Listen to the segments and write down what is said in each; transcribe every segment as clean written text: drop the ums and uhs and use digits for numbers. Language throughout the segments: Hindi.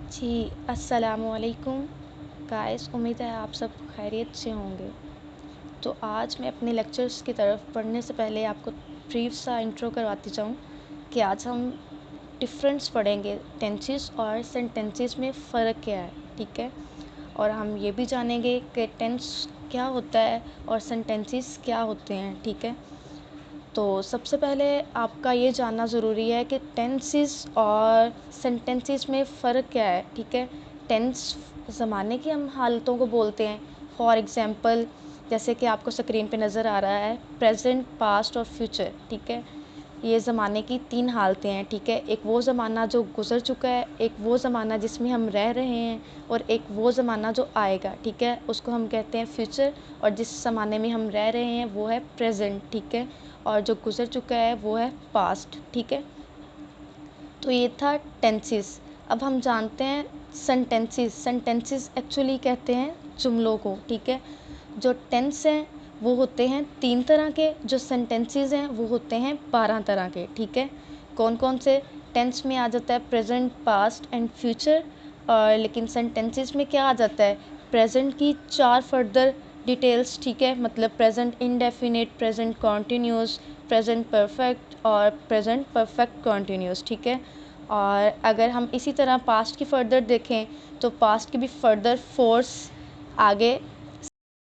जी, अस्सलामुअलैकुम गाइस, उम्मीद है आप सब खैरियत से होंगे। तो आज मैं अपने लेक्चर्स की तरफ बढ़ने से पहले आपको ब्रीफ सा इंट्रो करवाती चाहूँ कि आज हम डिफरेंस पढ़ेंगे टेंसेस और सेंटेंसेस में फ़र्क क्या है, ठीक है। और हम ये भी जानेंगे कि टेंस क्या होता है और सेंटेंसेस क्या होते हैं, ठीक है। तो सबसे पहले आपका ये जानना ज़रूरी है कि टेंसेस और सेंटेंसेस में फ़र्क क्या है, ठीक है। टेंस ज़माने की हम हालतों को बोलते हैं। फॉर एग्ज़ाम्पल जैसे कि आपको स्क्रीन पे नज़र आ रहा है प्रेजेंट, पास्ट और फ्यूचर, ठीक है। ये ज़माने की 3 हालतें हैं, ठीक है। एक वो ज़माना जो गुज़र चुका है, एक वो ज़माना जिसमें हम रह रहे हैं और एक वो ज़माना जो आएगा, ठीक है। उसको हम कहते हैं फ्यूचर और जिस ज़माने में हम रह रहे हैं वो है प्रेजेंट, ठीक है। और जो गुज़र चुका है वो है पास्ट, ठीक है। तो ये था टेंसेस। अब हम जानते हैं सेंटेंसेस। सेंटेंसेस एक्चुअली कहते हैं जुमलों को, ठीक है। जो टेंस हैं वो होते हैं 3 तरह के, जो सेंटेंसेस हैं वो होते हैं 12 तरह के, ठीक है। कौन कौन से? टेंस में आ जाता है प्रेजेंट, पास्ट एंड फ्यूचर। और लेकिन सेंटेंसेस में क्या आ जाता है? प्रेजेंट की 4 फर्दर डिटेल्स, ठीक है। मतलब present indefinite, present continuous, present perfect और प्रेजेंट परफेक्ट कॉन्टीन्यूस, ठीक है। और अगर हम इसी तरह पास्ट की फ़र्दर देखें तो पास्ट की भी फ़र्दर फोर्स आगे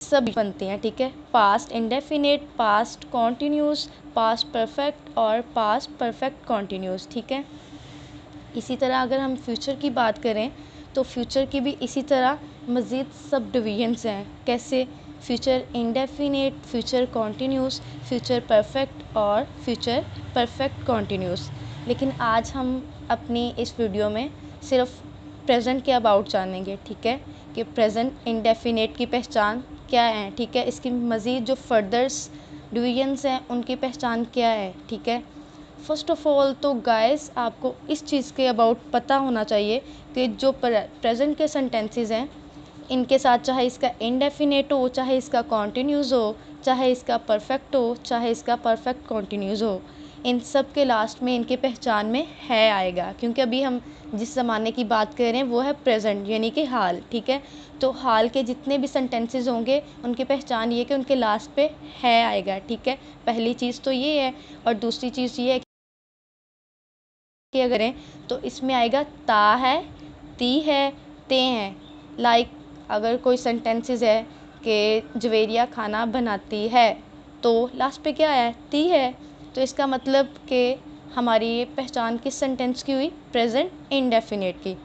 सब बनती हैं, ठीक है। Past indefinite, past continuous, past perfect और पास्ट परफेक्ट कॉन्टीन्यूस, ठीक है। इसी तरह अगर हम फ्यूचर की बात करें तो फ्यूचर की भी इसी तरह मज़ीद सब डिवीजन्स हैं। कैसे? Future indefinite, future continuous, future perfect और फ्यूचर परफेक्ट कॉन्टीन्यूस। लेकिन आज हम अपनी इस वीडियो में सिर्फ प्रेजेंट के अबाउट जानेंगे, ठीक है। कि प्रेजेंट इंडेफिनिट की पहचान क्या है, ठीक है। इसकी मज़ीद जो फर्दर्स डिवीजन्स हैं उनकी पहचान क्या है, ठीक है। फ़र्स्ट ऑफ़ ऑल तो गाइस आपको इस चीज़ के अबाउट पता होना चाहिए कि जो प्रेजेंट के सेंटेंसेस हैं इनके साथ चाहे इसका इंडेफिनिट हो, चाहे इसका कॉन्टीन्यूज़ हो, चाहे इसका परफेक्ट हो, चाहे इसका परफेक्ट कॉन्टीन्यूज़ हो, इन सब के लास्ट में इनकी पहचान में है आएगा। क्योंकि अभी हम जिस ज़माने की बात कर रहे हैं वो है प्रेजेंट यानी कि हाल, ठीक है। तो हाल के जितने भी सेंटेंसेस होंगे उनकी पहचान ये कि उनके लास्ट पे है आएगा, ठीक है। पहली चीज़ तो ये है। और दूसरी चीज़ ये है कि अगर करें तो इसमें आएगा ता है, ती है, ते हैं। लाइक अगर कोई सेंटेंसेस है कि जवेरिया खाना बनाती है तो लास्ट पे क्या है? ती है। तो इसका मतलब कि हमारी ये पहचान किस सेंटेंस की हुई? प्रेजेंट इंडेफिनिट की,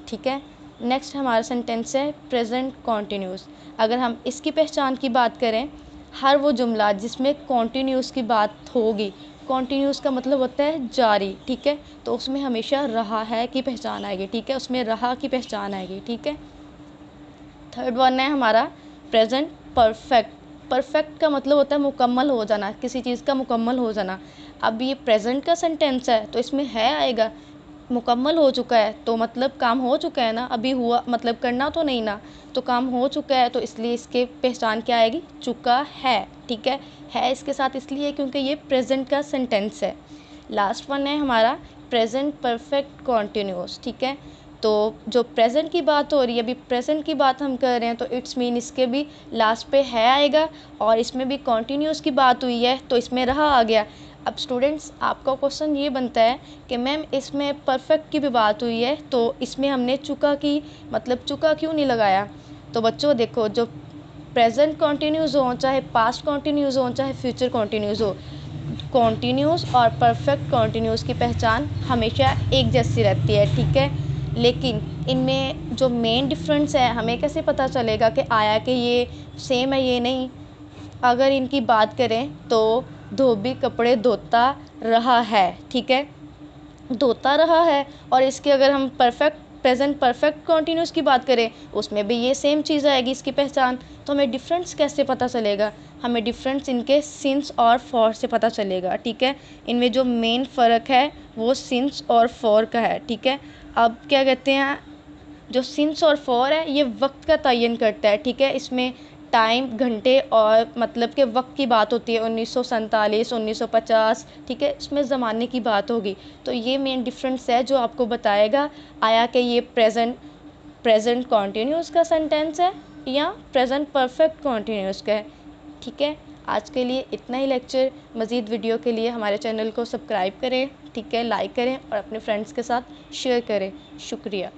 ठीक है। नेक्स्ट हमारा सेंटेंस है प्रेजेंट कॉन्टीन्यूस। अगर हम इसकी पहचान की बात करें, हर वो जुमला जिसमें कॉन्टीन्यूस की बात होगी, कॉन्टीन्यूस का मतलब होता है जारी, ठीक है। तो उसमें हमेशा रहा है की पहचान आएगी, ठीक है। उसमें रहा की पहचान आएगी, ठीक है। थर्ड वन है हमारा प्रेजेंट परफेक्ट। परफेक्ट का मतलब होता है मुकम्मल हो जाना, किसी चीज़ का मुकम्मल हो जाना। अब ये प्रेजेंट का सेंटेंस है तो इसमें है आएगा, मुकम्मल हो चुका है तो मतलब काम हो चुका है ना, अभी हुआ मतलब करना तो नहीं ना, तो काम हो चुका है तो इसलिए इसके पहचान क्या आएगी? चुका है, ठीक है इसके साथ इसलिए क्योंकि ये प्रेजेंट का सेंटेंस है। लास्ट वन है हमारा प्रेजेंट परफेक्ट कॉन्टीन्यूस, ठीक है। तो जो प्रेजेंट की बात हो रही है, अभी प्रेजेंट की बात हम कर रहे हैं तो इट्स मीन इसके भी लास्ट पे है आएगा और इसमें भी कॉन्टीन्यूस की बात हुई है तो इसमें रहा आ गया। अब स्टूडेंट्स आपका क्वेश्चन ये बनता है कि मैम इसमें परफेक्ट की भी बात हुई है तो इसमें हमने चुका की मतलब चुका क्यों नहीं लगाया? तो बच्चों देखो, जो प्रेजेंट कॉन्टीन्यूस हो, चाहे पास्ट कॉन्टीन्यूस हो, चाहे फ्यूचर कॉन्टीन्यूस हो, कॉन्टीन्यूस और परफेक्ट कॉन्टीन्यूस की पहचान हमेशा एक जैसी रहती है, ठीक है। लेकिन इनमें जो मेन डिफरेंस है हमें कैसे पता चलेगा कि आया कि ये सेम है ये नहीं? अगर इनकी बात करें तो धोबी कपड़े धोता रहा है, ठीक है। धोता रहा है और इसके अगर हम परफेक्ट प्रेजेंट परफेक्ट कॉन्टीन्यूस की बात करें उसमें भी ये सेम चीज़ आएगी इसकी पहचान। तो हमें डिफरेंस कैसे पता चलेगा? हमें डिफरेंस इनके सिंस और फॉर से पता चलेगा, ठीक है। इनमें जो मेन फ़र्क है वो सिंस और फॉर का है, ठीक है। अब क्या कहते हैं, जो सिंस और फॉर है ये वक्त का तयन करता है, ठीक है। इसमें टाइम घंटे और मतलब के वक्त की बात होती है 1947 1950, ठीक है, इसमें ज़माने की बात होगी। तो ये मेन डिफरेंस है जो आपको बताएगा आया कि ये प्रेजेंट कॉन्टीन्यूस का सेंटेंस है या प्रेजेंट परफेक्ट कॉन्टीन्यूस का है। ठीक है, आज के लिए इतना ही लेक्चर। मज़ीद वीडियो के लिए हमारे चैनल को सब्सक्राइब करें, ठीक है, लाइक करें और अपने फ्रेंड्स के साथ शेयर करें। शुक्रिया।